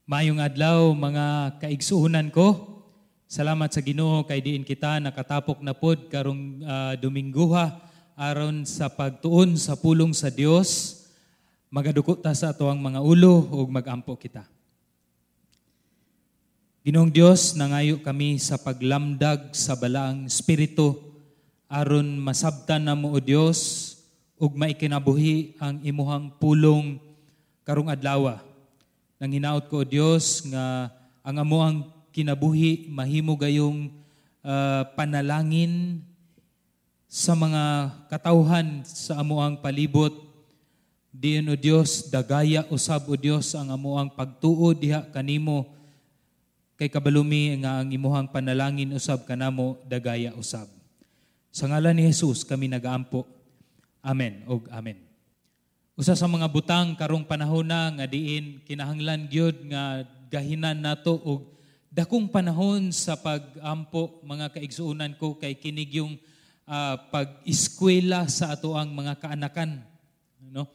Maayong adlaw mga kaigsuunan ko. Salamat sa Ginoo kay diin kita nakatapok na pod karong Domingguha aron sa pagtuon sa pulong sa Dios. Magaduko ta sa atoang mga ulo ug magampo kita. Ginoong Dios, nangayo kami sa paglamdag sa balaang espiritu aron masabtan namo o Dios ug maikinabuhi ang imuhang pulong karong adlaw. Nang hinaot ko o Dios nga ang amuang kinabuhi mahimo gayong panalangin sa mga katawhan sa amuang palibot. Diin o Dios, dagaya usab o Dios ang amuang pagtuo diha kanimo kay kabalumi nga ang imuhang panalangin usab kanamo dagaya usab. Sa ngalan ni Jesus kami nagaampo. Amen ug amen. Usa sa mga butang karong panahon na nga diin kinahanglan gyud nga gahinan nato og dakong panahon sa pag-ampo mga kaigsuunan ko kay kinig yung pag-eskwela sa ato ang mga kaanakan, no?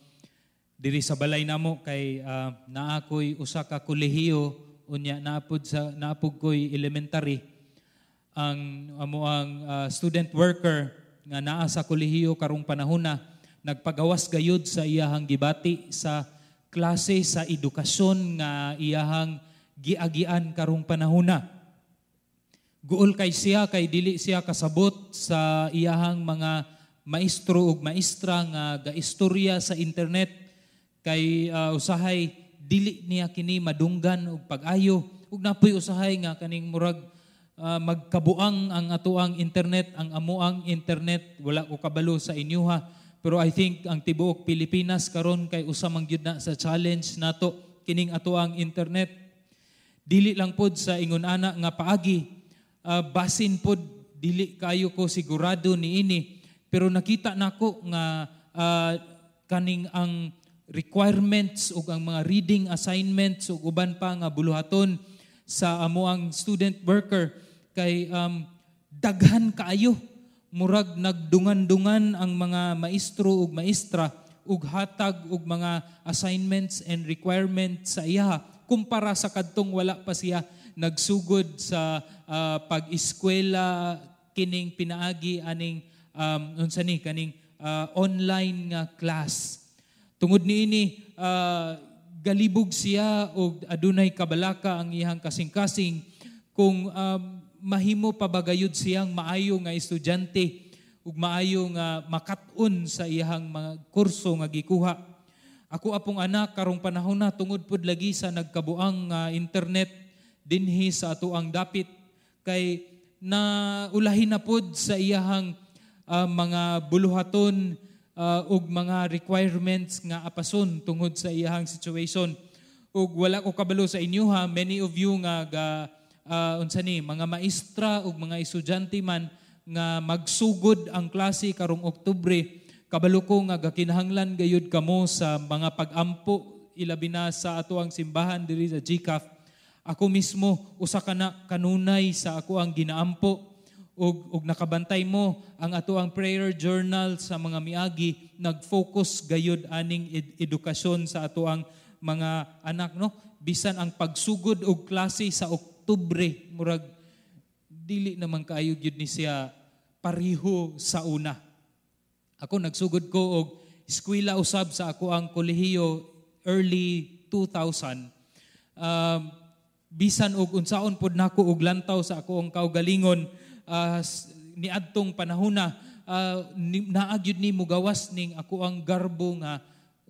Diri sa balay namo kay naakoy usa ka kolehiyo unya naapod koy elementary ang amoang student worker nga naa sa kolehiyo karong panahon na nagpagawas gayud sa iyahang gibati sa klase sa edukasyon nga iyahang giagian karong panahona. Guol kay siya kay dili siya kasabot sa iyahang mga maestro ug maestra nga gaistorya sa internet kay usahay dili niya kini madunggan og pag-ayo ug napoy usahay nga kaning murag magkabuang ang atoang internet, ang amuang internet, wala ko kabalo sa inyuha. Pero I think ang tibuok Pilipinas karon kay usa man gyud na sa challenge nato kining atoang internet. Dili lang pod sa ingon ana nga paagi, basin pod dili kayo ko sigurado niini, pero nakita nako nga kaning ang requirements ug ang mga reading assignments ug uban pa nga buluhaton sa amoang student worker kay daghan kaayo. Murag nagdungan-dungan ang mga maestro ug maestra ug hatag ug mga assignments and requirements sa iya kumpara sa kadtong wala pa siya nagsugod sa pag-eskwela kining pinaagi aning unsa ni kaning online nga class. Tungod niini galibog siya og adunay kabalaka ang iyang kasing-kasing kung mahimo pabagayod siyang maayo nga estudyante ug maayo nga makat-on sa iyang mga kurso nga gikuha. Ako apong anak karong panahon na tungod pod lagi sa nagkabuang internet dinhi sa atoang dapit kay naulahin na pod sa iyang mga buluhaton ug mga requirements nga apason tungod sa iyang situation. Ug wala ko kabalo sa inyo ha, many of you nga mga maestra ug mga estudyante man nga magsugod ang klase karong Oktubre, kabalo ko nga gakinahanglan gayud kamo sa mga pag-ampo ilabi na sa ato ang simbahan diri sa GCAF. Ako mismo usa ka na kanunay sa ako ang ginaampo ug nakabantay mo ang ato ang prayer journal sa mga miagi, nag-focus gayud aning edukasyon sa ato ang mga anak, no? Bisan ang pagsugod og klase sa Oktubre, murag dili naman kaayo gyud ni siya pariho sa una. Ako nagsugod ko og eskwela usab sa ako ang kolehiyo early 2000. Bisan og unsaon pod nako og lantaw sa ako ang kaugalingon niadtong panahona naagyud ni mugawas ning ako ang garbo nga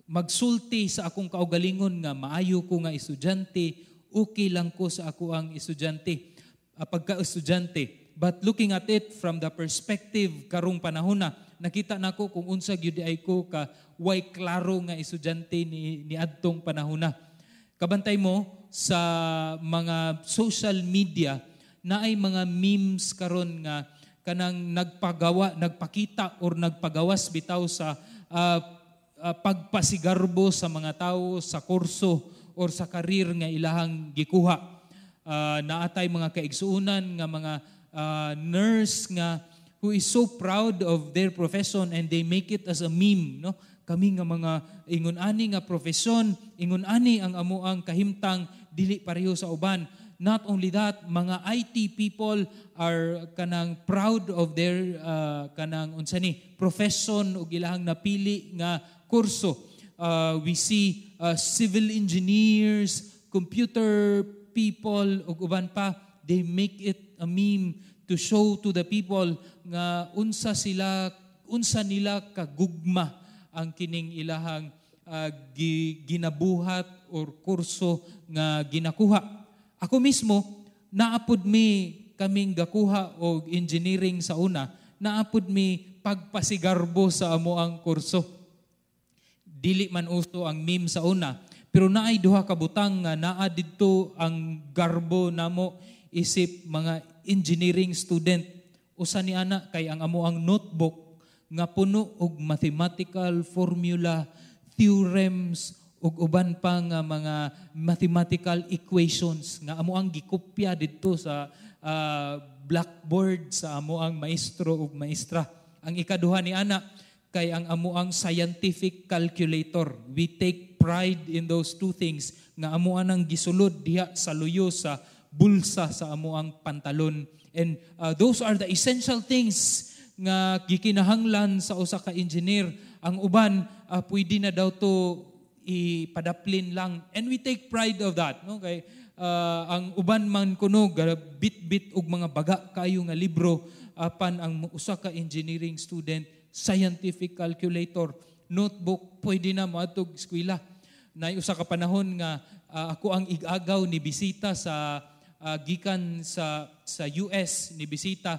magsulti sa akong kaugalingon nga maayo ko nga estudyante. Okay lang ko sa ako ang estudyante, pagka-estudyante. But looking at it from the perspective karong panahon na, nakita nako kung unsa gyud ay ko ka way klaro nga estudyante ni adtong panahon na. Kabantay mo sa mga social media na ay mga memes karon nga kanang nagpakita or nagpagawas bitaw sa pagpasigarbo sa mga tao sa kurso or sa karir nga ilahang gikuha. Naatay mga kaigsuunan nga mga nurse nga who is so proud of their profession and they make it as a meme, no? Kami nga mga ingon ani nga profesyon, ingon ani ang amuang kahimtang dili pareho sa uban. Not only that, mga IT people are kanang proud of their kanang unsa ni profession ug ilahang napili nga kurso. We see civil engineers, computer people ug uban pa, they make it a meme to show to the people nga unsa nila kagugma ang kining ilahang ginabuhat or kurso nga ginakuha. Ako mismo, naapod mi kaming gakuha o engineering sa una, naapod mi pagpasigarbo sa amo ang kurso. Dili man uso ang meme sa una, pero naay duha ka butang nga naa didto ang garbo namo isip mga engineering student. Usa ni ana kay ang amo ang notebook nga puno og mathematical formula, theorems, ug uban pa nga mga mathematical equations nga amo ang gikopya didto sa blackboard sa amo ang maestro ug maestra. Ang ikaduha ni ana kay ang amo ang scientific calculator. We take pride in those two things nga amo anang gisulod diha sa luyo sa bulsa sa amo ang pantalon. And those are the essential things nga gikinahanglan sa usa ka engineer. Ang uban pwede na daw to ipadaplin lang, and we take pride of that, no? Kay ang uban man kuno bit-bit og mga baga kayo nga libro apan ang usa ka engineering student scientific calculator, notebook, pwede na moadtog eskwela. Nay usa ka panahon nga ako ang igagaw ni bisita sa gikan sa US ni bisita,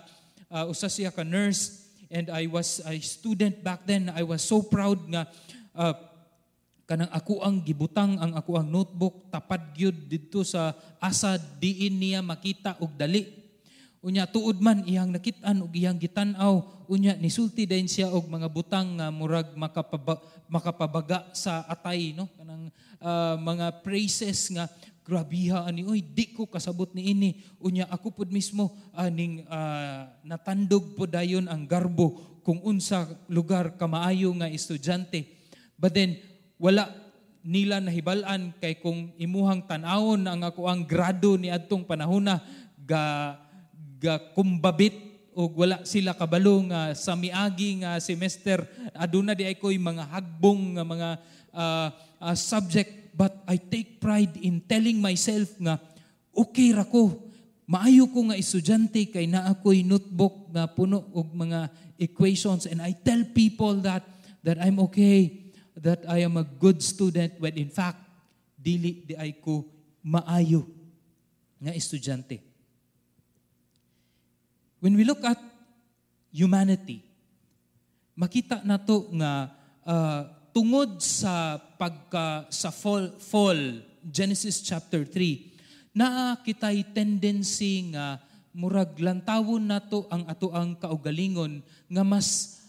usa siya ka nurse, and I was a student back then. I was so proud nga kanang ako ang gibutang ang ako ang notebook tapad gyud didto sa asa diin niya makita og dali. Unya tuod man iyang nakit-an og iyang gitan-aw, unya nisulti din siya og mga butang nga murag makapabaga sa atay, no? Kanang mga phrases nga grabiha ani, oy di ko kasabot ni ini. Unya ako pud mismo ning natandog po dayon ang garbo kung unsa lugar kamaayo nga estudyante. But then wala nila nahibalan kay kung imuhang tan-awon ang ako ang grado ni adtong panahona ga kumbabit o wala sila kabalo nga sa miagi nga semester aduna di ay koy mga hagbong nga mga subject, but I take pride in telling myself nga okay ra ko, maayo ko nga estudyante kay naa koy notebook nga puno og mga equations, and I tell people that I'm okay, that I am a good student, when in fact, dili di ay ko maayo nga estudyante. When we look at humanity, makita nato nga tungod sa fall, Genesis chapter 3, naa kitay tendency nga murag lantawon nato ang ato ang kaugalingon nga mas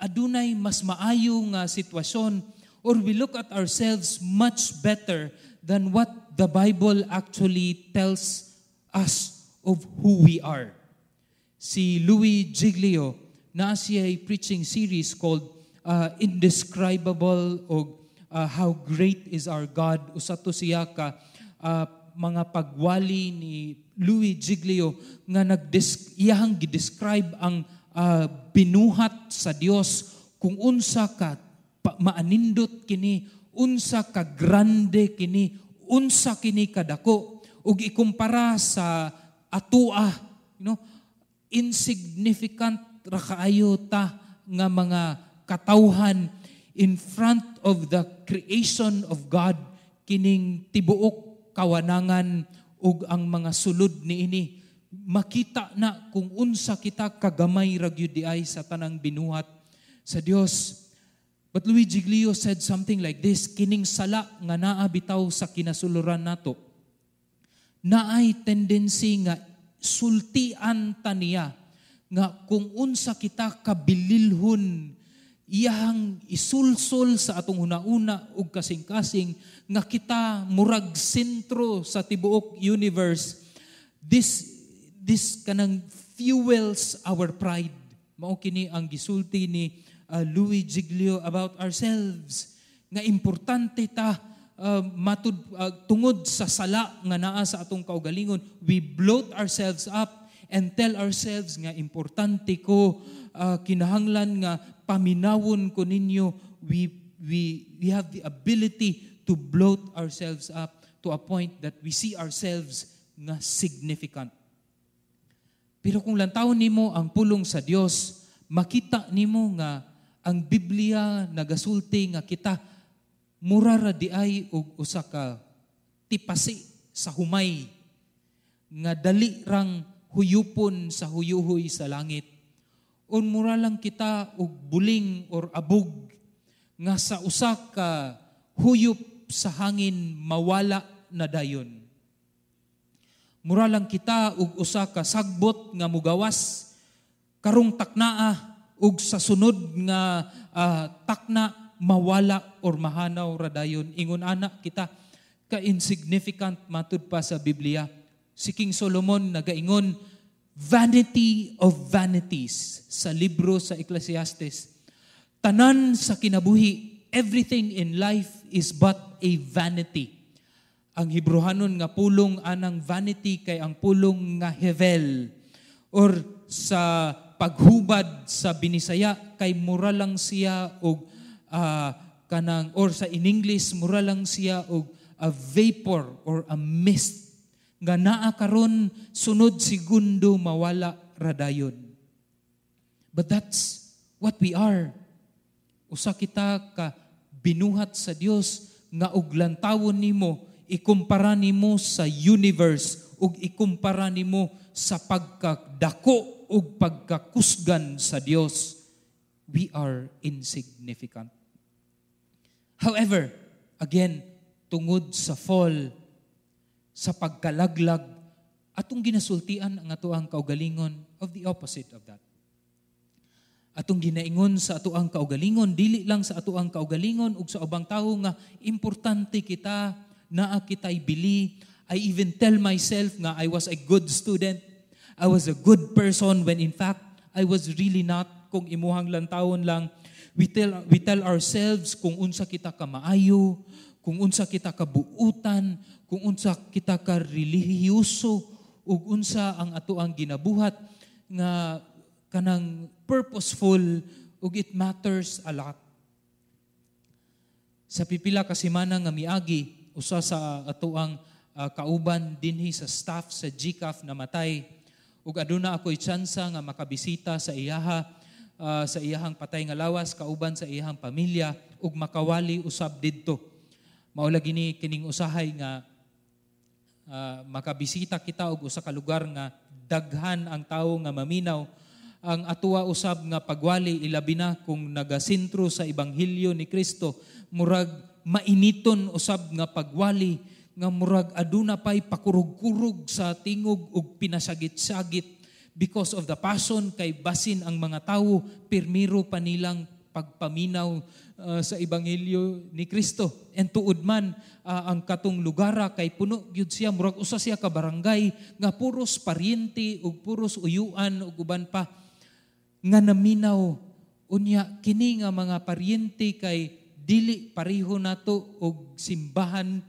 adunay mas maayo nga sitwasyon, or we look at ourselves much better than what the Bible actually tells us of who we are. Si Louis Giglio, na siya ay preaching series called Indescribable o How Great is Our God. Usa to siya ka mga pagwali ni Louis Giglio nga iyahang gidescribe ang binuhat sa Dios kung unsa ka maanindot kini, unsa ka grande kini, unsa kini kadako, ug ikumpara sa atua, insignificant ra kaayo ta nga mga katawhan in front of the creation of God, kining tibuok kawanangan ug ang mga sulod niini. Makita na kung unsa kita kagamay ra gyud diay sa tanang binuhat sa Dios. But Louis Giglio said something like this, kining sala nga naa bitaw sa kinasuluran nato, naay tendency nga sultian ta niya nga kung unsa kita kabililhon iyang isulsol sa atong hunahuna ug kasing-kasing nga kita murag sentro sa tibuok universe. This kanang fuels our pride. Mao kini ang gisulti ni Louis Giglio about ourselves. Nga importante ta tungod sa sala nga naa sa atong kaugalingon, we bloat ourselves up and tell ourselves nga importante ko, kinahanglan nga paminawon ko ninyo. We have the ability to bloat ourselves up to a point that we see ourselves nga significant. Pero kung lantawon nimo ang pulong sa Dios, makita nimo nga ang Biblia nagasulti nga kita mura ra di ay og usa ka tipasi sa humay nga dali rang huyupon sa huyuhoy sa langit. O mura lang kita og buling or abog nga sa usa ka huyop sa hangin mawala na dayon. Mura lang kita og usa ka sagbot nga mugawas karong taknaa ug sa sunod nga takna mawala or mahanaw radayon. Ingon anak kita ka-insignificant matud pa sa Biblia. Si King Solomon nagaingon, vanity of vanities sa libro sa Ecclesiastes. Tanan sa kinabuhi, everything in life is but a vanity. Ang Hebrehanon nga pulong anang vanity kay ang pulong nga hevel or sa paghubad sa Binisaya kay mura lang siya og kanang or sa in English mura lang siya og a vapor or a mist nga naa karon sunod segundo mawala radayon. But that's what we are. Usa kita ka binuhat sa Dios nga og lantawon nimo, ikumpara nimo sa universe ug ikumpara nimo sa pagkadako ug pagkakusgan sa Dios. We are insignificant. However, again, tungod sa fall, sa pagkalaglag, atong ginasultian ang atoang kaugalingon of the opposite of that. Atong ginaingon sa atoang kaugalingon, dili lang sa atoang kaugalingon ug sa ubang tawo nga importante kita, naa kita'y bili. I even tell myself nga I was a good student, I was a good person when in fact I was really not. Kung imuhang lantawon lang, we tell ourselves kung unsa kita ka maayo, kung unsa kita ka buutan, kung unsa kita ka relihiyoso, ug unsa ang ato ang ginabuhat nga kanang purposeful ug it matters a lot. Sa pipila ka semana nga miagi, usa sa ato ang kauban dinhi sa staff sa GCAF namatay, ug aduna ako'y tsansa nga makabisita sa iyaha, sa iyahang patay nga lawas, kauban sa iyahang pamilya, ug makawali usab didto. Maula gini kining usahay nga makabisita kita og usa ka lugar nga daghan ang tawo nga maminaw. Ang atuwa usab nga pagwali ilabi na kung nagasentro sa ebanghelyo ni Kristo, murag mainiton usab nga pagwali nga murag aduna pay pakurug-kurug sa tingog ug pinasagit-sagit because of the passion kay basin ang mga tawo pirmiro pa nilang pagpaminaw sa ebanghelyo ni Kristo. And tuod man ang katong lugara kay puno gyud siya, murag usa siya ka barangay nga puros paryente ug puros uyuan ug uban pa nga naminaw. Unya kini nga mga paryente kay dili pareho nato og simbahan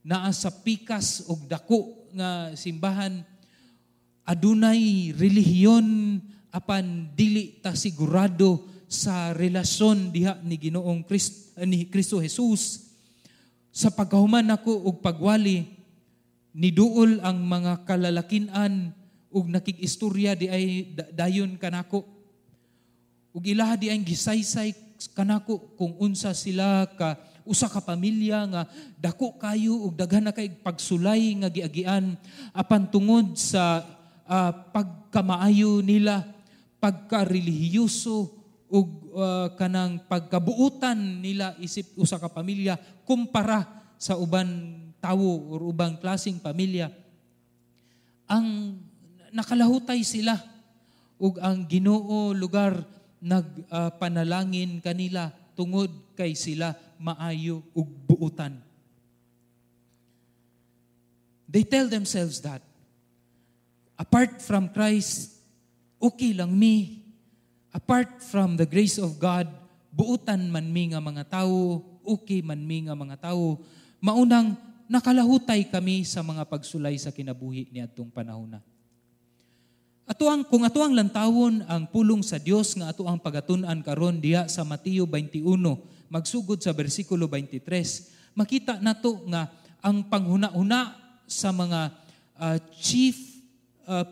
naa sa pikas og dako nga simbahan. Adunay relihiyon apan dili ta sigurado sa relasyon diha ni Ginoong Kristo Jesus. Sa pagkahuman nako og pagwali, niduol ang mga kalalakinan ug nakig-istorya di ay dayon kanako. Ug ilaha di ay gisaysay kanako kung unsa sila ka usa ka pamilya nga dako kayo ug daghan na kay pagsulay nga giagian apan tungod sa pagkamaayo nila, pagkarelihiyoso ug kanang pagkabuutan nila isip usa ka pamilya kumpara sa uban tawo or ubang klaseng pamilya. Ang nakalahutay sila ug ang Ginoo lugar nagpanalangin kanila tungod kay sila maayo ug buutan. They tell themselves that apart from Christ, okay lang mi. Apart from the grace of God, buutan man mi nga mga tao, okay man mi nga mga tawo, maunang nakalahutay kami sa mga pagsulay sa kinabuhi ni adtong panahon na. Kung atuang lantawon ang pulong sa Dios nga atuang pagatun-an karon diha sa Mateo 21, magsugod sa bersikulo 23, makita nato nga ang panghuna-una sa mga chief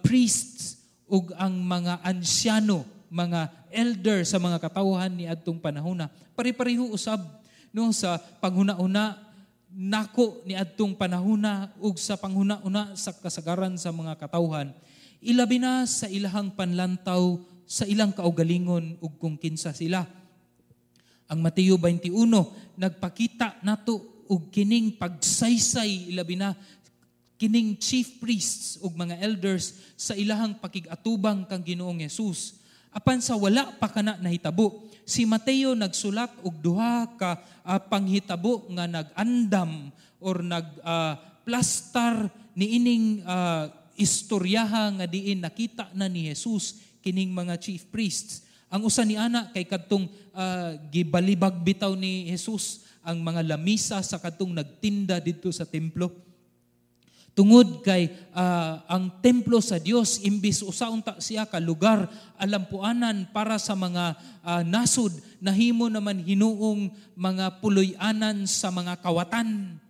priests ug ang mga ansyano, mga elder sa mga katawhan ni adtong panahon na pare-pareho usab no sa panghuna-una nako ni adtong panahon ug sa panghuna-una sa kasagaran sa mga katawhan. Ilabi na sa ilahang panlantaw sa ilang kaugalingon ug kung kinsa sila. Ang Mateo 21 nagpakita nato og kining pagsaysay ilabi na kining chief priests ug mga elders sa ilahang pakig-atubang kang Ginoong Hesus. Apan sa wala pa kana nahitabo, si Mateo nagsulat og duha ka panghitabo nga nag-andam or nagplastar niining istoryaha nga diin nakita na ni Jesus kining mga chief priests. Ang usa ni ana kay kadtong gibalibag bitaw ni Jesus ang mga lamisa sa kadtong nagtinda didto sa templo. Tungod kay ang templo sa Dios imbis usa unta siya ka lugar alampuanan para sa mga nasod, nahimo naman hinuong mga puloy-anan sa mga kawatan.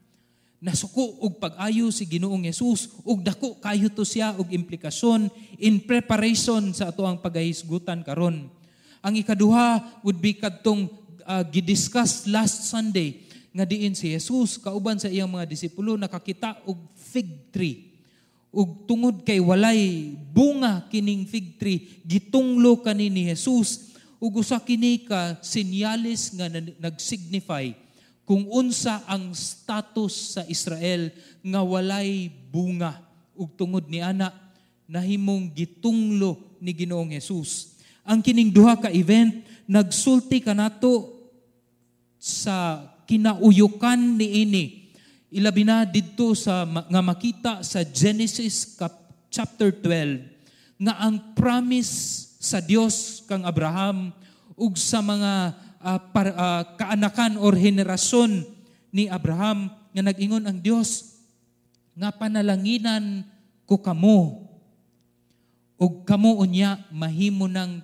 Nasuko og pag-ayo si Ginoong Hesus ug dako kayo to siya og implikasyon in preparation sa atoang pagahisgutan karon. Ang ikaduha would be kadtong gidiscuss last Sunday nga diin si Jesus kauban sa iyang mga disipulo nakakita og fig tree. Ug tungod kay walay bunga kining fig tree, gitunglo kani ni Jesus ug usa kini ka senyales nga nagsignify kung unsa ang status sa Israel nga walay bunga ug tungod ni ana nahimong gitunglo ni Ginoong Hesus. Ang kining duha ka event nagsulti kanato sa kinauyukan niini. Ilabi na didto sa nga makita sa Genesis chapter 12 nga ang promise sa Dios kang Abraham ug sa mga kaanakan or henerasyon ni Abraham nga nag-ingon ang Dios nga panalanginan ko kamo ug kamo unya mahimo ng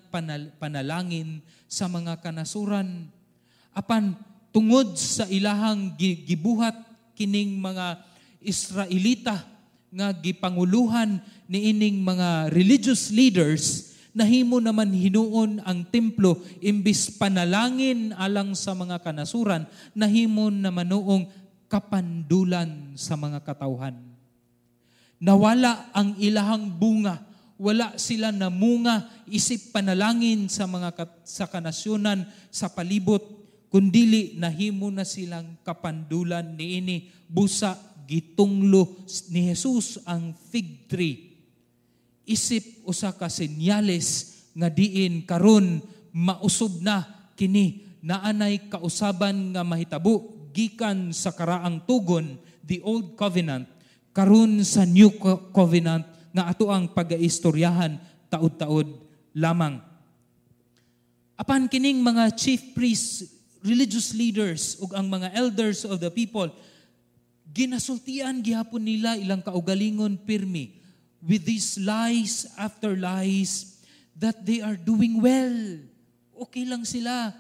panalangin sa mga kanasuran. Apan tungod sa ilahang gibuhat kining mga Israelita nga gipanguluhan niining mga religious leaders, nahimo naman hinuon ang templo imbis panalangin alang sa mga kanasuran, nahimo naman noong kapandulan sa mga katawhan. Nawala ang ilahang bunga, wala sila namunga isip panalangin sa mga sa kanasyonan sa palibot, kundili nahimo na silang kapandulan niini busa gitunglo ni Jesus ang fig tree. Isip usa ka senyales nga diin karon mausob na kini naanay kausaban nga mahitabo gikan sa karaang tugon, the old covenant, karon sa new covenant nga ato ang pagaistoryahan taud-taud lamang. Apan kining mga chief priests, religious leaders ug ang mga elders of the people, ginasultian gihapon nila ilang kaugalingon pirmi with these lies after lies that they are doing well. Okay lang sila.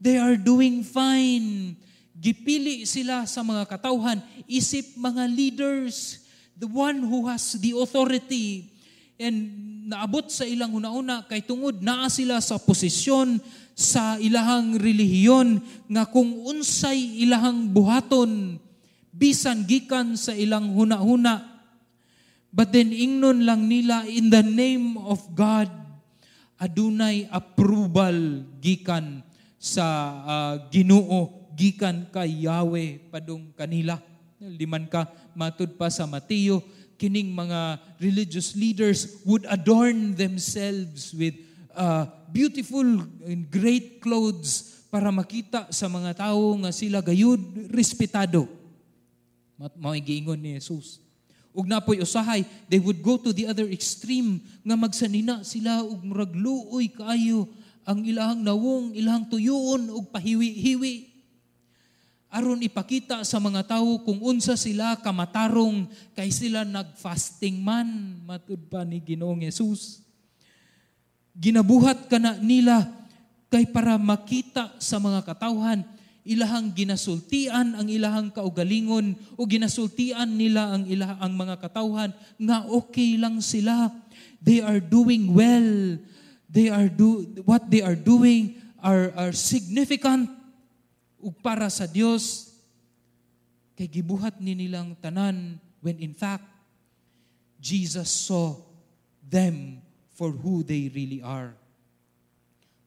They are doing fine. Gipili sila sa mga katawhan, isip mga leaders, the one who has the authority. And naabot sa ilang una-una kay tungod naa sila sa posisyon sa ilahang relihiyon nga kung unsay ilahang buhaton bisan gikan sa ilang huna-huna. But then ingnon lang nila in the name of God, adunay approval gikan sa Ginoo, gikan kay Yahweh padung kanila. Liman ka matud pa sa Mateo, kining mga religious leaders would adorn themselves with beautiful and great clothes para makita sa mga tao nga sila gayud respetado. Maigiingon ni Jesus. Ug napoy usahay, they would go to the other extreme nga magsanina sila ug murag luoy kaayo ang ilahang nawong, ilahang tuyoon ug pahiwi-hiwi. aron ipakita sa mga tao kung unsa sila kamatarong kay sila nagfasting man, matud pa ni Ginoong Hesus. Ginabuhat kana nila kay para makita sa mga katawhan, ilahang ginasultian ang ilahang kaugalingon o ginasultian nila ang mga katawhan nga okay lang sila. They are doing well. What they are doing are significant ug para sa Dios. Kay gibuhat ni nilang tanan when in fact Jesus saw them for who they really are.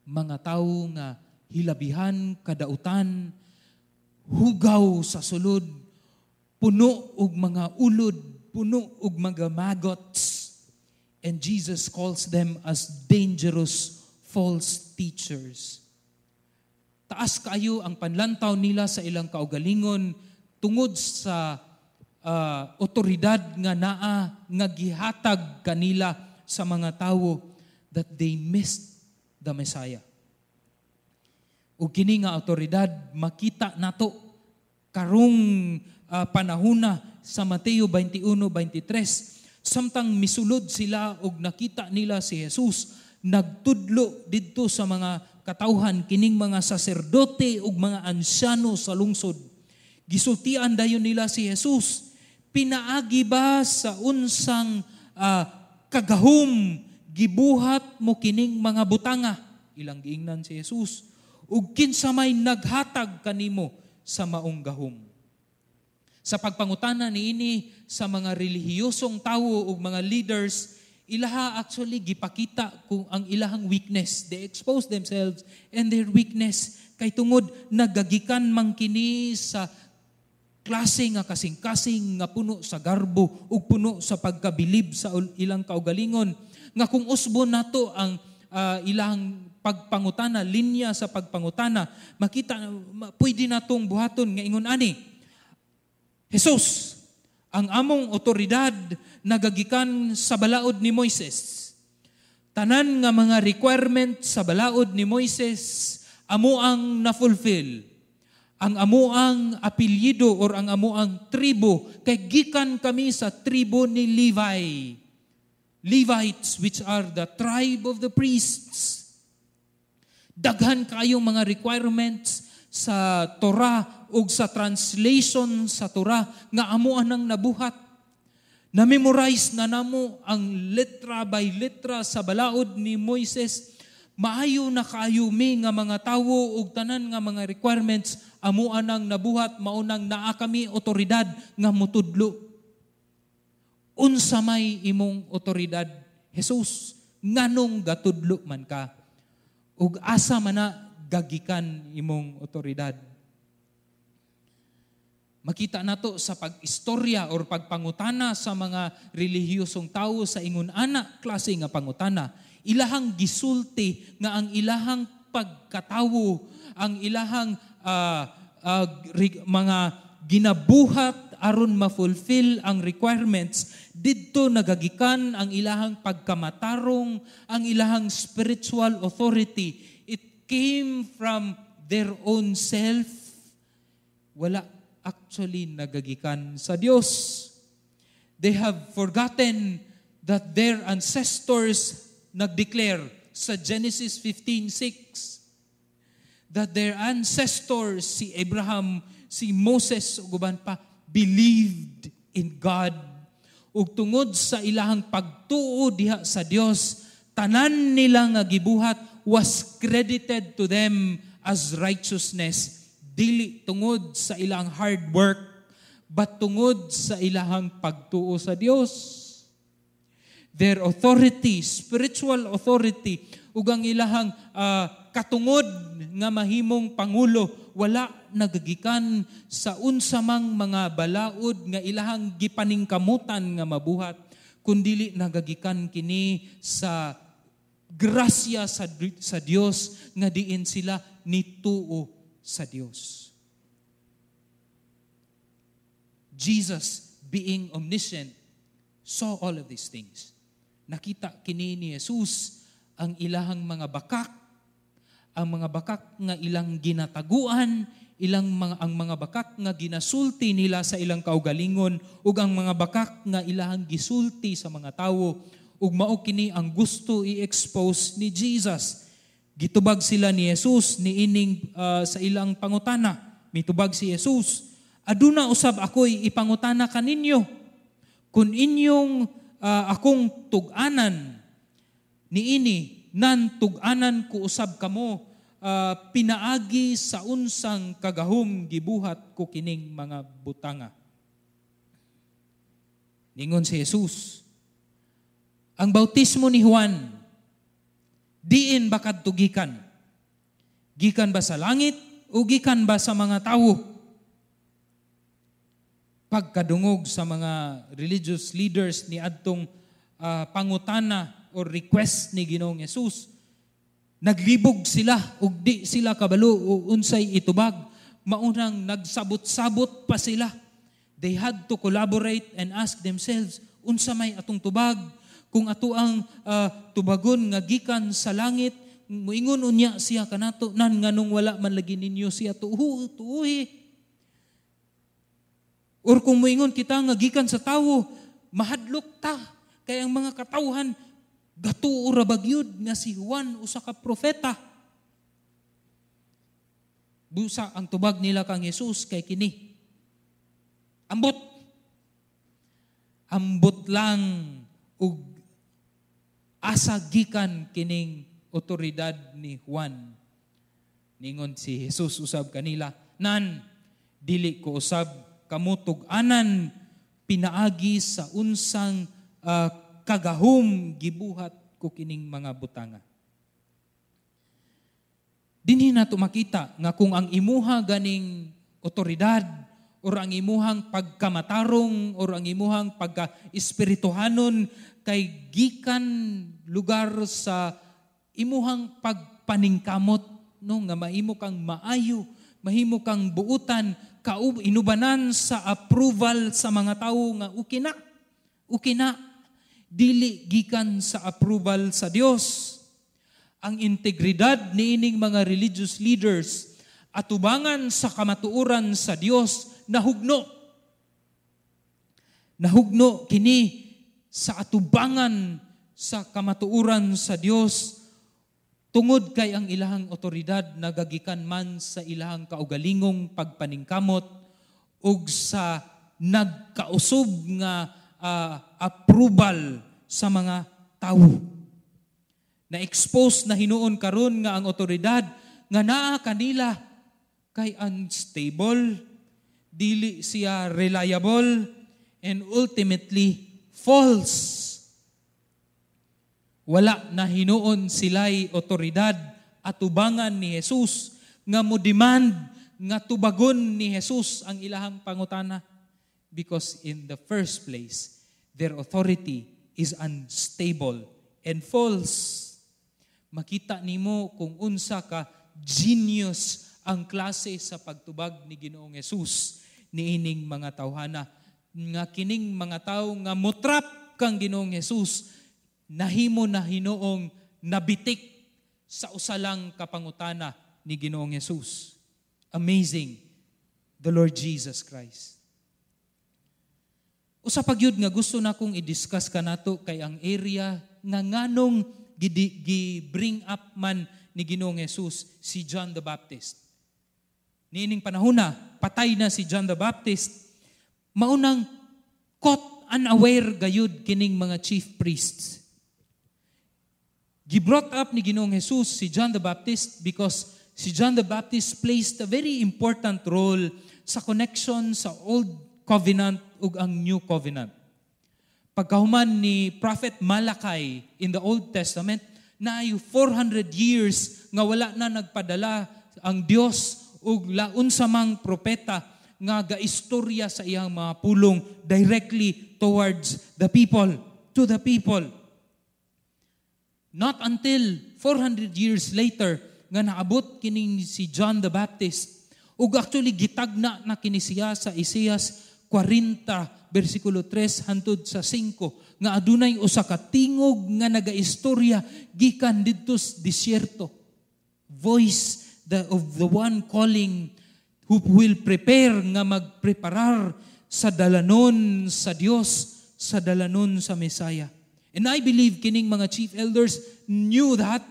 Mga tao nga hilabihan, kadautan, hugaw sa sulod, puno og mga ulod, puno og mga maggots. And Jesus calls them as dangerous false teachers. Taas kayo ang panlantaw nila sa ilang kaugalingon tungod sa otoridad nga naa nga gihatag kanila sa mga tao that they missed the Messiah. Ug kini nga otoridad makita nato karong panahona sa Mateo 21:23 samtang misulod sila ug nakita nila si Jesus nagtudlo didto sa mga katawhan kining mga saserdote ug mga ansyano sa lungsod. Gisultian dayon nila si Jesus, pinaagi ba sa unsang kagahom gibuhat mo kining mga butanga? Ilang giingnan si Jesus, ug kinsa may naghatag kanimo sa maong gahom. Sa pagpangutana niini sa mga relihiyosong tawo ug mga leaders, ilaha actually gipakita kung ang ilahang weakness. They expose themselves and their weakness kay tungod nagagikan man kini sa klase nga kasing-kasing nga puno sa garbo ug puno sa pagkabilib sa ilang kaugalingon nga kung usbon nato ang ilang pagpangutana, linya sa pagpangutana, makita pwede natong buhaton nga ingon ani, Jesus, ang among otoridad nagagikan sa balaod ni Moises. Tanan nga mga requirement sa balaod ni Moises amuang na-fulfill. Ang amuang apelyido or ang amuang tribo kay gikan kami sa tribo ni Levi. Levites, which are the tribe of the priests. Daghan kayong mga requirements sa Torah o sa translation sa Torah nga amuan ang nabuhat. Na-memorize na namo ang letra by letra sa balaod ni Moises. Maayo na kayo mi nga mga tawo ug tanan nga mga requirements amuan ang nabuhat, maunang naa kami otoridad nga mutudlo. Unsa may imong otoridad, Jesus, nganong gatudlo man ka? Ug asa man na gagikan imong otoridad? Makita nato sa pag-istorya or pagpangutana sa mga relihiyosong tawo sa ingon ana klase nga pangutana. Ilahang gisulti nga ang ilahang pagkatawo, ang ilahang mga ginabuhat aron ma-fulfill ang requirements, didto nagagikan ang ilahang pagkamatarong, ang ilahang spiritual authority. It came from their own self. Wala actually nagagikan sa Dios. They have forgotten that their ancestors nag-declare sa Genesis 15:6 that their ancestors, si Abraham, si Moses, ug uban pa, believed in God. Ug tungod sa ilahang pagtuo diha sa Dios, tanan nila nga gibuhat was credited to them as righteousness. Dili tungod sa ilang hard work, but tungod sa ilahang pagtuo sa Dios. Their authority, spiritual authority, ug ang ilahang katungod nga mahimong pangulo, wala nagagikan sa unsamang mga balaod nga ilahang gipaningkamutan nga mabuhat, kundili nagagikan kini sa grasya sa Dios nga diin sila nituo sa Dios. Jesus, being omniscient, saw all of these things. Nakita kini ni Jesus ang ilahang mga bakak, ang mga bakak nga ilang ginataguan, ang mga bakak nga ginasulti nila sa ilang kaugalingon, ug ang mga bakak nga ilang gisulti sa mga tawo, ug mao kini ang gusto i-expose ni Jesus. Gitubag sila ni Jesus niining sa ilang pangutana. Mitubag si Jesus, aduna usab ako'y ipangutana kaninyo. Kung inyong akong tug-anan niini, nan tug-anan ko usab kamo, pinaagi sa unsang kagahom gibuhat ko kining mga butanga. Ningon si Jesus, ang bautismo ni Juan, diin ba kadto gikan? Gikan ba sa langit o gikan ba sa mga tawo? Pagkadungog sa mga religious leaders ni adtong pangutana o request ni Ginoong Jesus, naglibog sila ug di sila kabalo o unsay itubag. Maunang nagsabot-sabot pa sila. They had to collaborate and ask themselves, unsa may atong tubag? Kung ato ang tubagon nga gikan sa langit, muingon unya siya kanato, nan nganong wala man lagi ninyo siya tuuhi. Or kung muingon kita nga gikan sa tawo, mahadlok ta. Kaya ang mga katawhan, gatuo ra bagyod nga si Juan usa ka propeta. Busa ang tubag nila kang Jesus kay kini. Ambot. Ambot lang ug asa gikan kining otoridad ni Juan. Ningon si Jesus usab kanila, nan dili ko usab kamo tug-anan pinaagi sa unsang kagahom gibuhat ko kining mga butanga. Dinhi nato makita nga kung ang imuha ganing otoridad or ang imuhang pagkamatarong or ang imuhang pagka-espirituhanon kay gikan lugar sa imuhang pagpaningkamot, no, nga mahimo kang maayo, mahimo kang buutan, inubanan sa approval sa mga tawo nga okay na, dili gikan sa approval sa Dios. Ang integridad niining mga religious leaders atubangan sa kamatuoran sa Dios nahugno kini sa atubangan sa kamatuoran sa Dios tungod kay ang ilahang otoridad nagagikan man sa ilahang kaugalingong pagpaningkamot ug sa nagkausob nga approval sa mga tawo. Na-expose na hinuon karon nga ang otoridad nga naa kanila kay unstable, dili siya reliable, and ultimately false. Wala na hinuon sila'y otoridad at tubangan ni Jesus nga mo demand nga tubagon ni Jesus ang ilahang pangutana. Because in the first place, their authority is unstable and false. Makita nimo kung unsa ka genius ang klase sa pagtubag ni Ginoong Jesus niining mga tawhana. Nga kining mga tawo nga mutrap kang Ginoong Jesus, nahimo na hinoong nabitik sa usalang kapangutana ni Ginoong Jesus. Amazing, the Lord Jesus Christ. Usa pa gyud nga gusto na kong i-discuss kanato kay ang area nga nganong gi-bring up man ni Ginoong Jesus si John the Baptist. Niining panahon na, patay na si John the Baptist, maunang caught unaware gayud kining mga chief priests. Gi-brought up ni Ginoong Jesus si John the Baptist because si John the Baptist placed a very important role sa connection sa Old Covenant ug ang New Covenant. Pagkahuman ni Prophet Malachi in the Old Testament, na ay 400 years nga wala na nagpadala ang Dios ug laun sa mang propeta nga gaistorya sa iyang mga pulong directly towards the people, to the people. Not until 400 years later nga naabot kining si John the Baptist. Ug actually gitagna na kini siya sa Isaias 40 versikulo 3 hangtod sa 5 nga adunay usa ka tingog nga nagaistorya gikan didto sa disyerto. voice of the one calling, who will prepare nga magpreparar sa dalanon sa Dios, sa dalanon sa Messiah. And I believe kining mga chief elders knew that,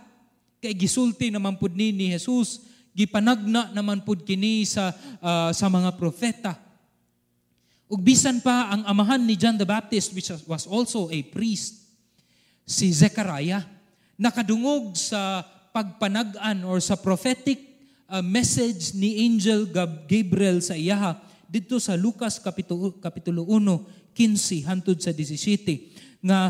kay gisulti naman pud ni Jesus, gipanagna naman pud kini sa mga propeta. Ug bisan pa ang amahan ni John the Baptist, which was also a priest, si Zechariah, nakadungog sa pagpanag-an or sa prophetic message ni Angel Gabriel sa iyaha dito sa Lucas kapitulo 1, 15 hangtod sa 17 nga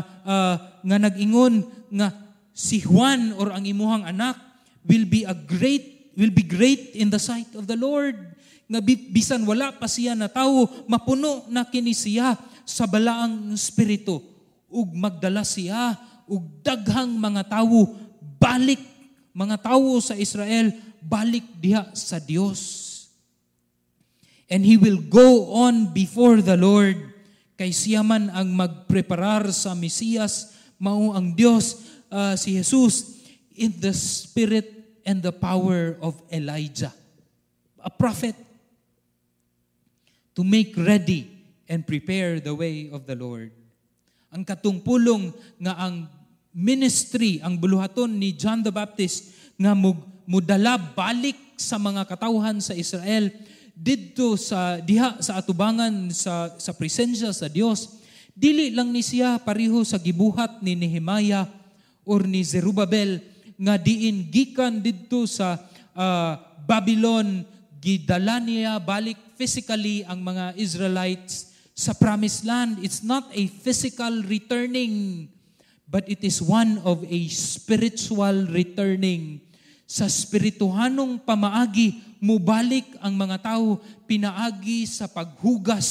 nag-ingon nga si Juan or ang imuhang anak will be great in the sight of the Lord. Nga bisan wala pa siya na tao, mapuno na kini siya sa balaang espiritu ug magdala siya ug daghang mga tao balik, mga tao sa Israel balik diha sa Dios. And he will go on before the Lord, kay siya man ang magpreparar sa Mesiyas, mao ang Dios, si Jesus, in the spirit and the power of Elijah, a prophet, to make ready and prepare the way of the Lord. Ang katungpulong nga ang ministry, ang buluhaton ni John the Baptist nga mudala balik sa mga katawhan sa Israel didto sa diha sa atubangan sa presensya sa Dios. Dili lang ni siya pareho sa gibuhat ni Nehemiah or ni Zerubbabel nga diin gikan didto sa Babylon, gidala niya balik physically ang mga Israelites sa promised land. It's not a physical returning, but it is one of a spiritual returning. Sa spirituhanong pamaagi, mubalik ang mga tao pinaagi sa paghugas,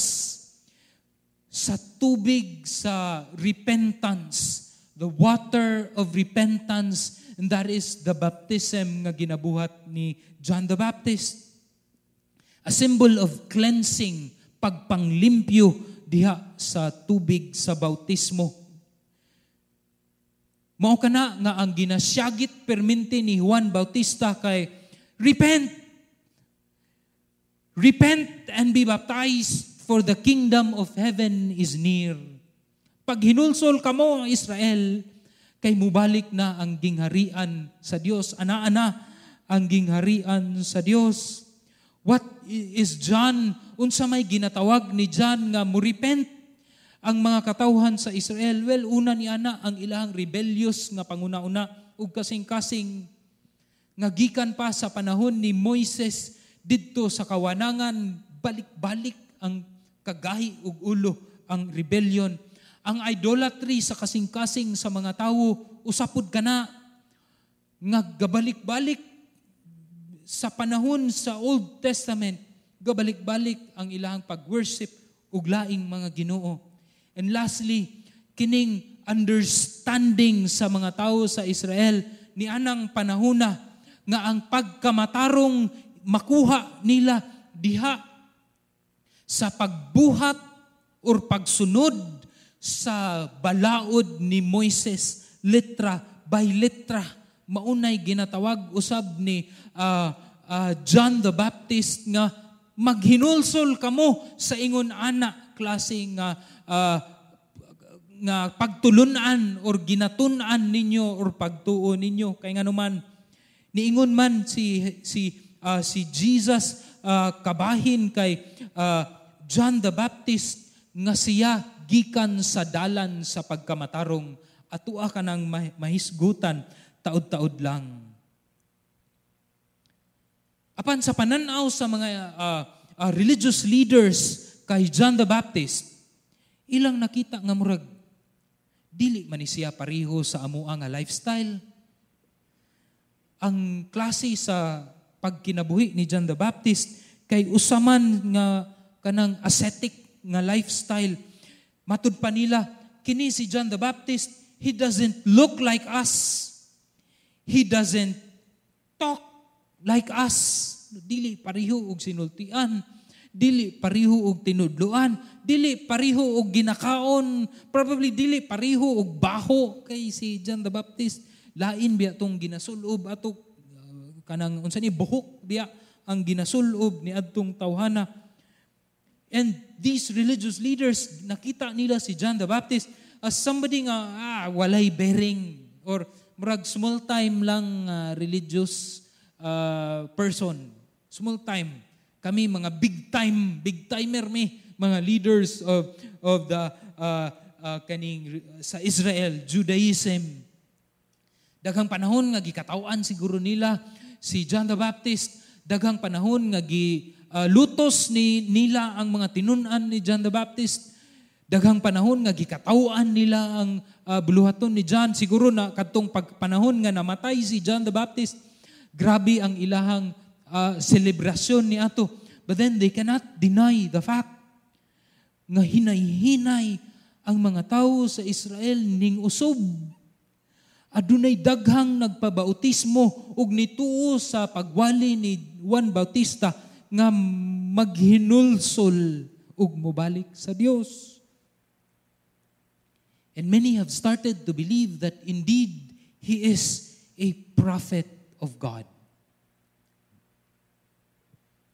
sa tubig, sa repentance, the water of repentance, and that is the baptism nga ginabuhat ni John the Baptist. A symbol of cleansing, pagpanglimpyo diha sa tubig sa bautismo. Mao kana nga ang ginasyagit permente ni Juan Bautista kay repent and be baptized, for the kingdom of heaven is near. Pag hinulsol kamo ang Israel, kay mubalik na ang gingharian sa Dios, ana-ana ang gingharian sa Dios. What is John? Unsa may ginatawag ni John nga mo-repent ang mga katawhan sa Israel? Well, una ni ana ang ilahang rebellious nga panguna-una ug kasing-kasing nga gikan pa sa panahon ni Moises didto sa kawanangan, balik-balik ang kagahi ug ulo, ang rebellion. Ang idolatry sa kasing-kasing sa mga tawo, usapod kana nga gabalik-balik sa panahon sa Old Testament, gabalik-balik ang ilahang pag-worship ug laing mga Ginoo. And lastly, kining understanding sa mga tao sa Israel ni anang panahona nga ang pagkamatarong makuha nila diha sa pagbuhat or pagsunod sa balaod ni Moises, letra by letra. Maunay ginatawag usab ni John the Baptist nga maghinulsol kamo sa ingon ana, klaseng nga pagtulunan or ginatunan ninyo or pagtuo ninyo. Kay nganuman niingon man si Jesus kabahin kay John the Baptist nga siya gikan sa dalan sa pagkamatarong, atua ka ng mahisgutan taod-taod lang. Apan sa pananaw sa mga religious leaders kay John the Baptist, ilang nakita nga murag dili man ni siya pareho sa amua nga lifestyle. Ang klase sa pagkinabuhi ni John the Baptist kay usaman nga kanang ascetic nga lifestyle. Matud pa nila, kini si John the Baptist, he doesn't look like us. He doesn't talk like us. Dili pareho og sinultian, dili pareho og tinudluan, dili pareho og ginakaon, probably dili pareho og baho kay si John the Baptist. Lain biya tong ginasulob ato kanang unsa ni buhok diya ang ginasulob ni adtong tawhana. And these religious leaders, nakita nila si John the Baptist as somebody nga walay bearing or murag small time lang religious person. Small time. Kami mga big timer mga leaders of the kaning sa Israel, Judaism. Daghang panahon nga gikatawan siguro nila si John the Baptist. Daghang panahon nga lutos nila ang mga tinunan ni John the Baptist. Daghang panahon nga gikatawan nila ang buluhaton ni John. Siguro na kadtong panahon nga namatay si John the Baptist, grabe ang ilahang selebrasyon ni ato. But then they cannot deny the fact nga hinay-hinay ang mga tao sa Israel ning usob. Adunay daghang nagpabautismo ug nituo sa pagwali ni Juan Bautista nga maghinulsol ug mobalik sa Dios. And many have started to believe that indeed he is a prophet of God.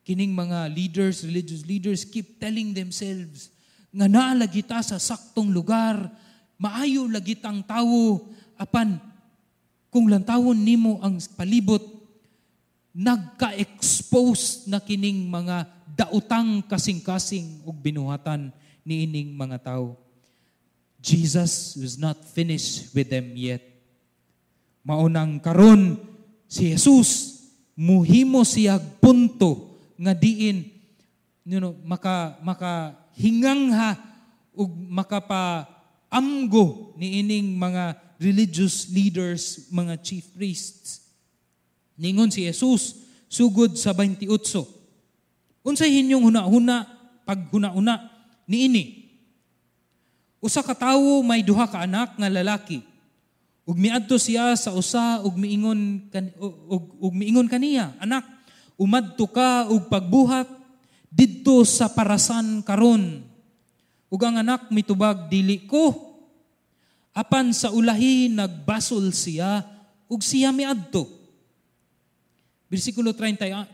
Kining mga leaders, religious leaders, keep telling themselves nga naa lagi ta sa saktong lugar, maayo lagi tang tawo, apan kung lantawon nimo ang palibot, nagka-expose na kining mga dautang kasing-kasing ug binuhatan ni ining mga tao. Jesus was not finished with them yet. Maunang karon si Jesus muhimo siya punto nga diin makahingangha ug makapaamgo ni ining mga religious leaders, mga chief priests. Ningon si Jesus sugod sa 28. Unsay hinyong huna-huna paghuna-una niini? Usa ka tawo may duha ka anak nga lalaki. Ug miadto siya sa usa ug miingon kaniya, anak, umadto ka og pagbuhat didto sa parasan karon. Ug ang anak mitubag, dili ko. Apan sa ulahi nagbasol siya ug siya miadto. Bersikulo 31,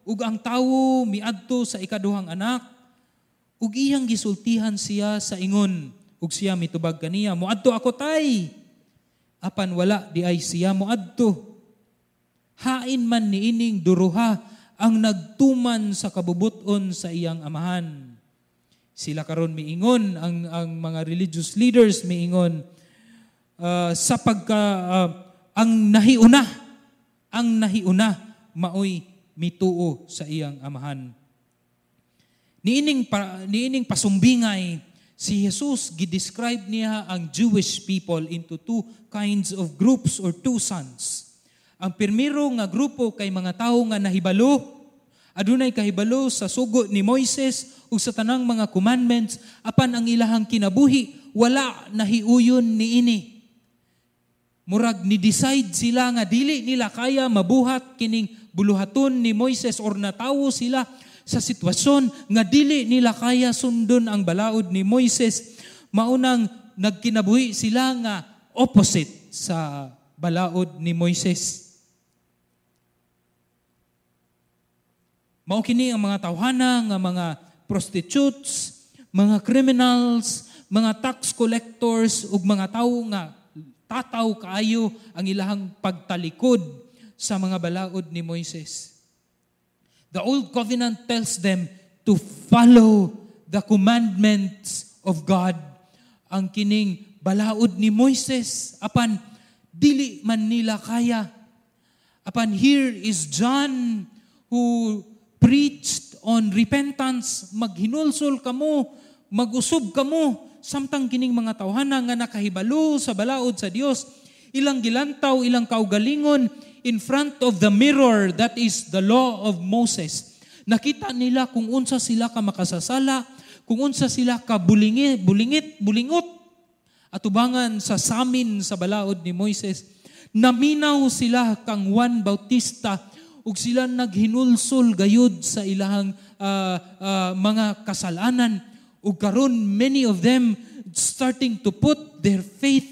ug ang tawo miadto sa ikaduhang anak ug iyang gisultihan siya sa ingon ug siya mitubag kaniya, moadto ako tay. Apan wala di ay siya moadto. Hain man niining duruha ang nagtuman sa kabubuton sa iyang amahan. Sila karon miingon, ang mga religious leaders miingon, ang nahiuna maoy mituo sa iyang amahan. Niining pasumbingay, si Jesus gidescribe niya ang Jewish people into two kinds of groups or two sons. Ang pirmiro nga grupo kay mga tao nga nahibalo, adunay kahibalo sa sugo ni Moises ug sa tanang mga commandments, apan ang ilahang kinabuhi wala nahiuyon niini. Murag ni-decide sila nga dili nila kaya mabuhat kining buluhaton ni Moises or natawo sila sa sitwasyon nga dili nila kaya sundon ang balaod ni Moises. Maunang nagkinabuhi sila nga opposite sa balaod ni Moises. Mao kini ang mga tawhana nga mga prostitutes, mga criminals, mga tax collectors ug mga tawo nga tataw kaayo ang ilahang pagtalikod sa mga balaod ni Moises. The Old Covenant tells them to follow the commandments of God. Ang kining balaod ni Moises, apan dili man nila kaya. Apan here is John who preached on repentance, maghinulsol kamo, mag-usub kamo, samtang kining mga tawhana nga nakahibalo sa balaod sa Dios, ilang gilantaw, ilang kaugalingon in front of the mirror that is the law of Moses. Nakita nila kung unsa sila ka makasasala, kung unsa sila ka bulingot, atubangan sa samin sa balaod ni Moises. Naminaw sila kang Juan Bautista ug sila naghinulsol gayud sa ilahang mga kasalanan. Ug karon many of them starting to put their faith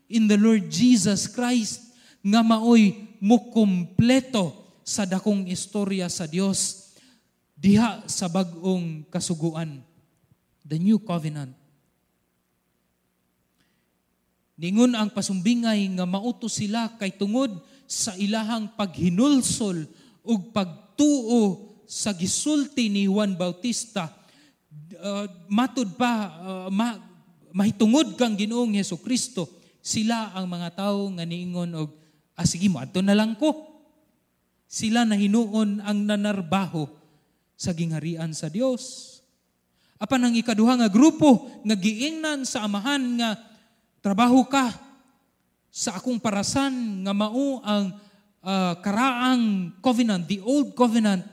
in the Lord Jesus Christ nga maoy mukumpleto sa dakong istorya sa Dios diha sa bag-ong kasuguan, the new covenant. Ningon ang pasumbingay nga mauto sila kay tungod sa ilahang paghinulsol ug pagtuo sa gisulti ni Juan Bautista. Matud pa, mahitungod kang Ginoong Hesukristo, sila ang mga tao nga niingon og sige mo adto na lang ko. Sila na hinuon ang nanarbaho sa gingharian sa Dios. Apan ang ikaduha nga grupo nga giingnan sa amahan nga trabaho ka sa akong parasan nga mao ang karaang covenant, the old covenant.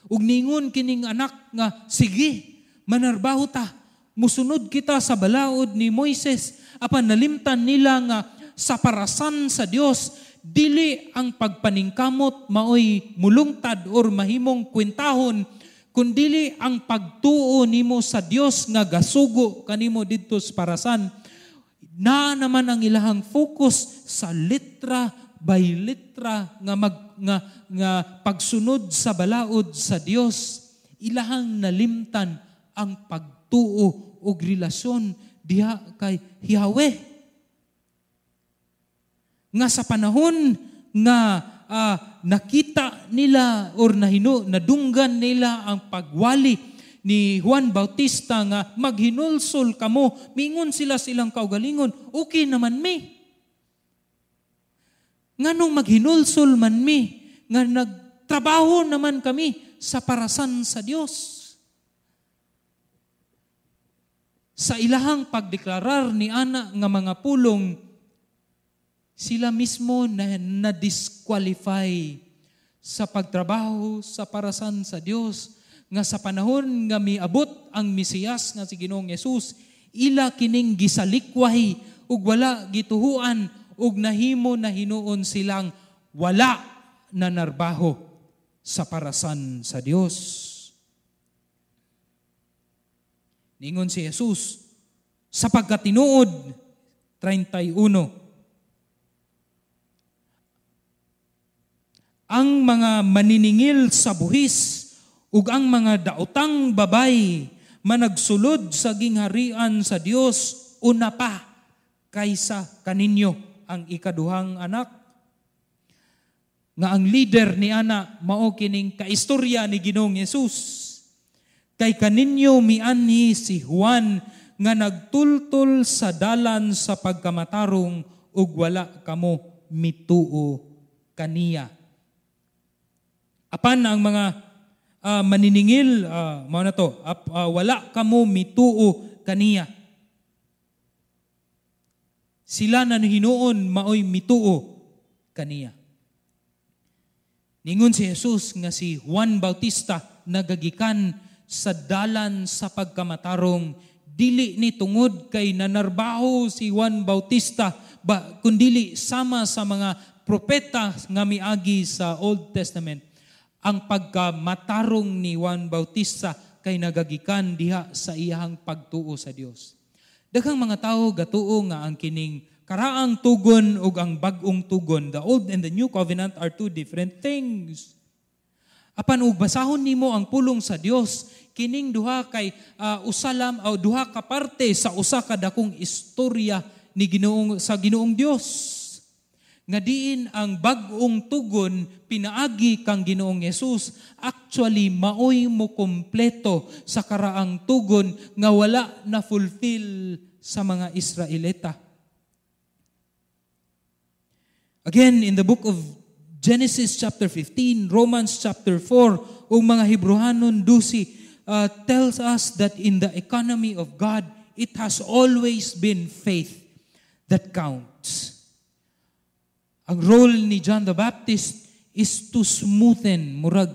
Ug ningon kining anak nga sige, manarbaho ta. Musunod kita sa balaod ni Moises. Apan nalimtan nila nga sa parasan sa Dios dili ang pagpaningkamot maoy mulungtad or mahimong kwentahon, kundili ang pagtuo nimo sa Dios nga gasugo kanimo didto sa parasan. Na naman ang ilahang focus sa litra by litra nga pagsunod sa balaod sa Dios. Ilahang nalimtan ang pagtuo og relasyon diha kay Yahweh. Nga sa panahon nga nakita nila or nadunggan nila ang pagwali ni Juan Bautista nga maghinulsol kamo, mingon sila silang kaugalingon, okay naman mi. Nganong maghinulsol man mi, nga nagtrabaho naman kami sa parasan sa Dios. Sa ilahang pagdeklarar ni ana nga mga pulong, sila mismo na disqualify sa pagtrabaho sa parasan sa Dios. Nga sa panahon nga miabot ang Mesiyas nga si Ginoong Hesus, ila kining gisalikway ug wala gituhuan ug nahimo na hinuon silang wala na narbaho sa parasan sa Dios. Ningon si Jesus, sapagkat tinuod 31, ang mga maniningil sa buhis ug ang mga daotang babay managsulod sa gingharian sa Dios una pa kaysa kaninyo ang ikaduhang anak. Nga ang leader ni ana mao kining kaistorya ni Ginoong Hesus. Kay kaninyo mianhi si Juan nga nagtultol sa dalan sa pagkamatarong ug wala kamo mituo kaniya. Apan ang mga maniningil, mao na to, wala kamo mituo kaniya. Sila na hinuon maoy mituo kaniya. Ningon si Jesus nga si Juan Bautista nagagikan sa dalan sa pagkamatarong, dili ni tungod kay nanarbaho si Juan Bautista, kundili sama sa mga propeta nga miagi sa Old Testament. Ang pagkamatarong ni Juan Bautista kay nagagikan diha sa iyang pagtuo sa Dios. Daghang mga tao gatuo nga ang kining karaang tugon ug ang bag-ong tugon, the old and the new covenant are two different things. Apan ug basahon nimo ang pulong sa Dios, kining duha kay usalam o duha ka parte sa usa ka dakong istorya ni Ginoong Dios. Nga diin ang bag-ong tugon pinaagi kang Ginoong Hesus, actually maoy mo kompleto sa karaang tugon nga wala na fulfill sa mga Israelita. Again, in the book of Genesis chapter 15, Romans chapter 4, o mga Hebrehanon 12 tells us that in the economy of God, it has always been faith that counts. Ang role ni John the Baptist is to smoothen, murag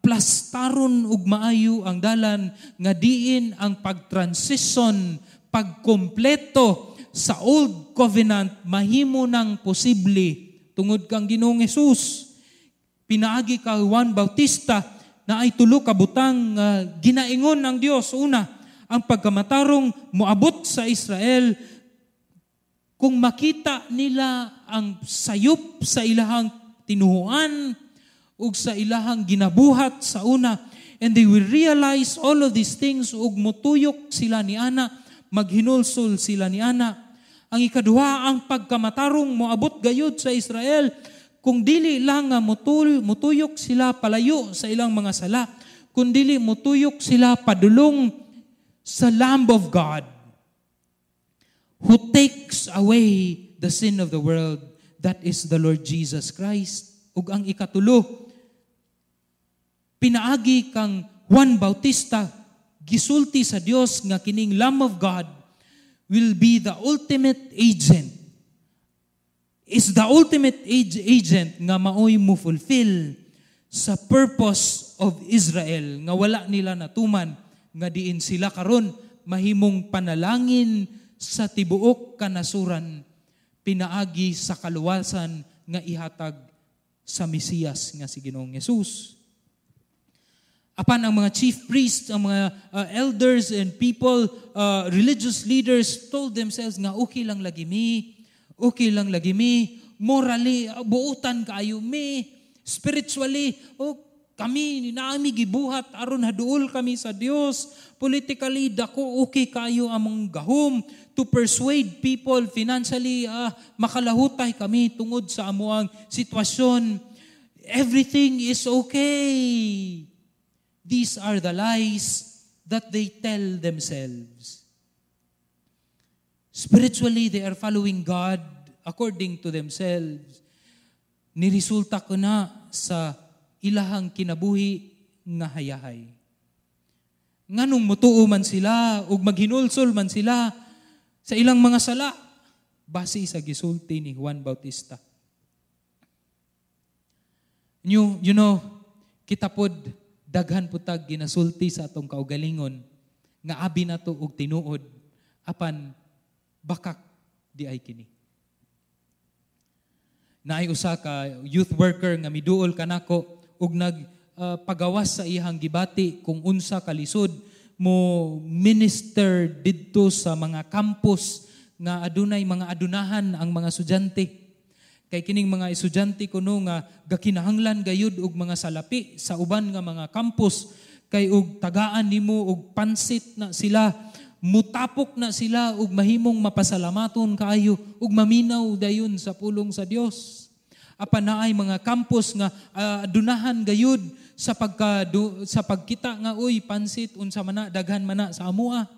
plastaron ug maayo ang dalan nga diin ang pagtransition, pagkompleto sa Old Covenant mahimo nang posible tungod kang Ginoong Hesus. Pinaagi ka Juan Bautista na ay tulo ka butang ginaingon ang Dios. Una, ang pagkamatarong moabot sa Israel kung makita nila ang sayop sa ilahang tinuhuan ug sa ilahang ginabuhat sa una. And they will realize all of these things ug mutuyok sila ni ana, maghinulsol sila ni ana. Ang ikaduha, ang pagkamatarong moabot gayud sa Israel, kung dili lang nga mutuyok sila palayo sa ilang mga sala, kung dili mutuyok sila padulong sa Lamb of God, who takes away the sin of the world, that is the Lord Jesus Christ. Ug ang ikatulo, pinaagi kang Juan Bautista, gisulti sa Dios nga kining Lamb of God will be the ultimate agent. Is the ultimate agent nga maoy mo fulfill sa purpose of Israel nga wala nila natuman nga diin sila karon mahimong panalangin sa tibuok kanasuran pinaagi sa kaluwasan nga ihatag sa Mesiyas nga si Ginoong Hesus. Apan ang mga chief priests, ang mga elders and people, religious leaders told themselves nga okay lang lagi mi, morally, buutan kaayo mi, spiritually, kami naami gibuhat aron haduol kami sa Dios, politically dako okay kayo among gahom to persuade people financially, makalahutay kami tungod sa amuang sitwasyon. Everything is okay. These are the lies that they tell themselves. Spiritually, they are following God according to themselves. Niresulta ko na sa ilahang kinabuhi nga hayahay. Nganong mutuo man sila ug maghinulsol man sila sa ilang mga sala base sa gisulti ni Juan Bautista. You know, kita pod daghan putag ginasulti sa atong kaugalingon nga abi nato og tinuod apan bakak di ay kini. Naay usa ka youth worker nga miduol kanako ug pagawas sa ihang gibati kung unsa kalisod mo minister didto sa mga campus nga adunay mga adunahan ang mga estudyante. Kay kining mga estudyante kuno nga gakinahanglan gayud og mga salapi sa uban nga mga campus kay og tagaan nimo og pansit na sila, mutapok na sila og mahimong mapasalamaton kaayo ug maminaw dayon sa pulong sa Dios. Apan naay mga campus nga adunahan gayud sa pagkita nga uy pansit unsa man na daghan man na sa amoa.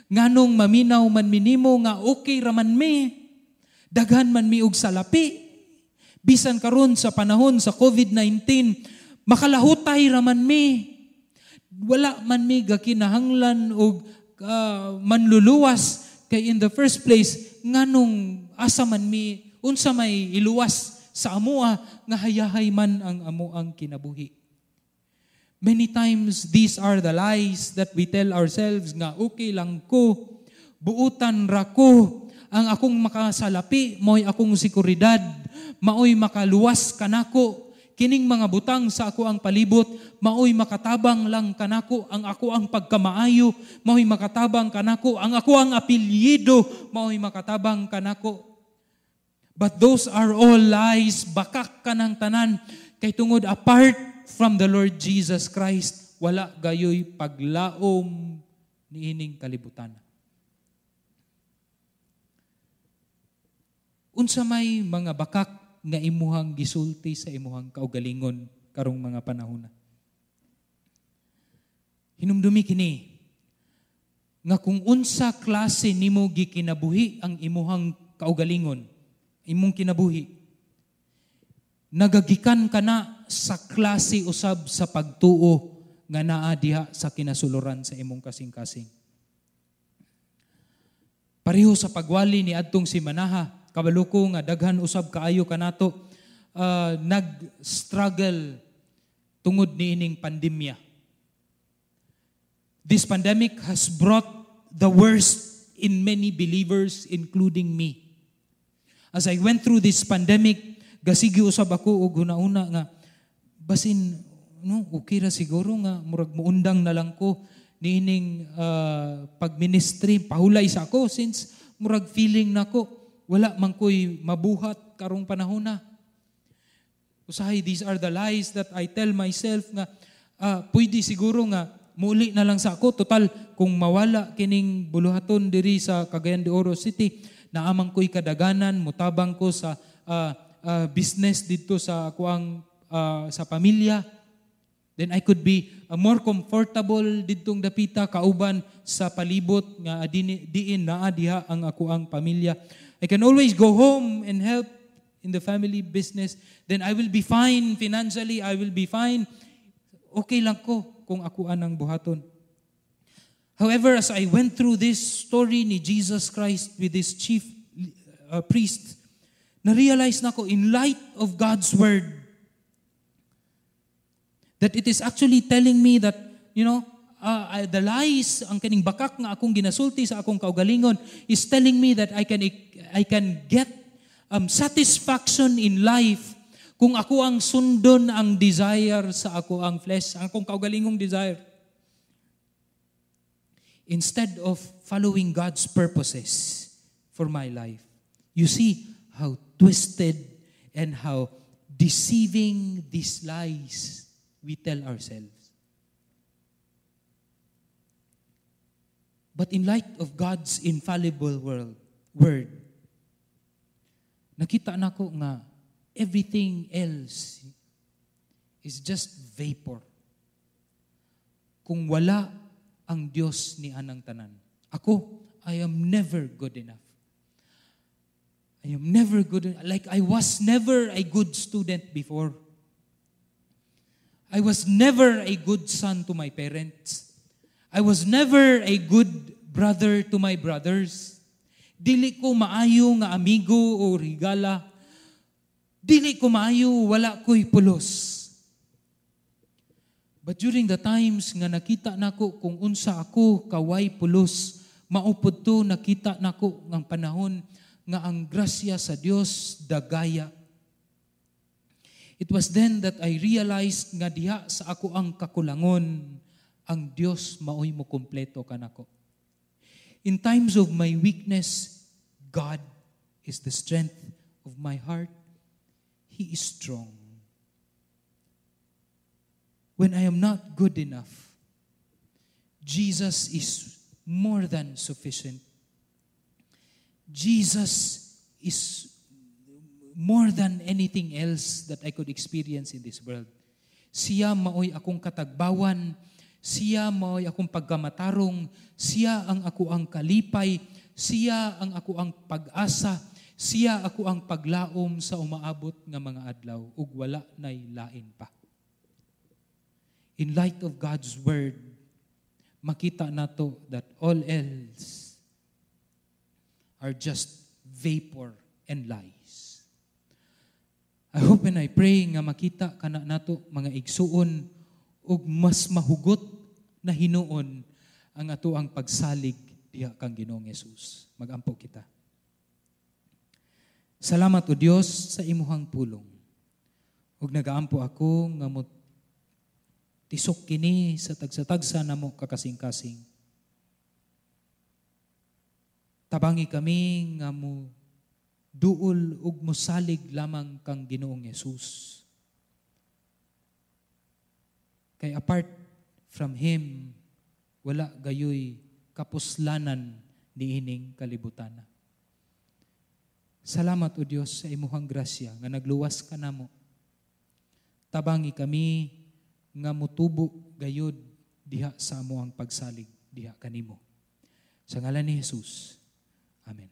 Nganong maminaw man minimo nga okay raman mi. Daghan man mi og salapi. Bisan karon sa panahon sa COVID-19, makalahutay raman mi. Wala man mi gakinahanglan og manluluwas kay in the first place nganong asa man mi unsa may iluwas sa amoa nga hayahay man ang amoang kinabuhi. Many times these are the lies that we tell ourselves nga okay lang ko, buutan ra ko, ang akong makasalapi, mo'y akong sekuridad, maoy makaluwas kanako, kining mga butang sa ako ang palibot, maoy makatabang lang kanako, ang ako ang pagkamaayo, maoy makatabang kanako, ang ako ang apelyido, maoy makatabang kanako. But those are all lies, bakak ka ng tanan, kay tungod apart from the Lord Jesus Christ, wala gayoy paglaom niining kalibutan. Unsa may mga bakak nga imuhang gisulti sa imuhang kaugalingon karong mga panahon na. Hinumdumi kini nga kung unsa klase nimo gikinabuhi ang imuhang kaugalingon, imong kinabuhi, nagagikan ka na sa klase usab sa pagtuo nga naa diha sa kinasuluran sa imong kasing-kasing. Pareho sa pagwali ni adtong si Manaha, kabalo ko nga daghan usab kaayo kanato nag-struggle tungod niining pandemya. This pandemic has brought the worst in many believers including me. As I went through this pandemic, gasigi usab ako og una-una nga basin okay ra siguro nga murag muundang na lang ko niining pagministry, pahulay sa ako since murag feeling nako wala man ko'y mabuhat karong panahon na. Usahay, these are the lies that I tell myself nga, pwede siguro nga, muli na lang sa ako. Total, kung mawala kining buluhaton diri sa Cagayan de Oro City, naamang ko'y kadaganan, mutabang ko sa business dito sa akuang sa pamilya, then I could be more comfortable didtong dapita kauban sa palibot nga diin naa diha ang akuang pamilya. I can always go home and help in the family business. Then I will be fine financially. I will be fine. Okay lang ko kung akuan ang buhaton. However, as I went through this story ni Jesus Christ with this chief priest, na-realize na ko in light of God's word that it is actually telling me that, the lies, ang kaning bakak nga akong ginasulti sa akong kaugalingon is telling me that I can get satisfaction in life kung ako ang sundon ang desire sa ako ang flesh, ang akong kaugalingong desire. Instead of following God's purposes for my life. You see how twisted and how deceiving these lies we tell ourselves. But in light of God's infallible word, nakita na ko nga everything else is just vapor. Kung wala ang Diyos ni anang tanan. Ako, I am never good enough. I am never good enough. Like I was never a good student before. I was never a good son to my parents. I was never a good brother to my brothers. Dili ko maayo nga amigo o rigala. Dili ko maayo, wala ko'y pulos. But during the times nga nakita nako kung unsa ako kaway pulos, maupod to nakita nako ng panahon nga ang grasya sa Dios dagaya. It was then that I realized nga diha sa ako ang kakulangon, ang Dios maoy mo kumpleto kanako. In times of my weakness, God is the strength of my heart. He is strong. When I am not good enough, Jesus is more than sufficient. Jesus is more than anything else that I could experience in this world. Siya maoy akong katagbawan, siya maoy akong pagkamatarong, siya ang ako ang kalipay, siya ang ako ang pag-asa, siya ako ang paglaom sa umaabot nga mga adlaw ug wala nay lain pa. In light of God's word, makita nato that all else are just vapor and lies. I hope and I pray nga makita kana nato mga igsuon ug mas mahugot na hinuon ang ato ang pagsalig diha kang Ginoong Hesus. Magampo kita. Salamat o Dios sa imuhang pulong. Ug nagaampo ako nga mo tisok kini sa tagsa-tagsa namo kakasing-kasing. Tabangi kami nga mo duol ug mosalig lamang kang Ginoong Hesus. Kay apart from Him, wala gayoy kapuslanan niining kalibutan. Salamat o Dios sa imuhang grasya nga nagluwas ka namo. Tabangi kami nga mutubo gayud diha sa amuang pagsalig diha kanimo. Sa ngalan ni Jesus. Amen.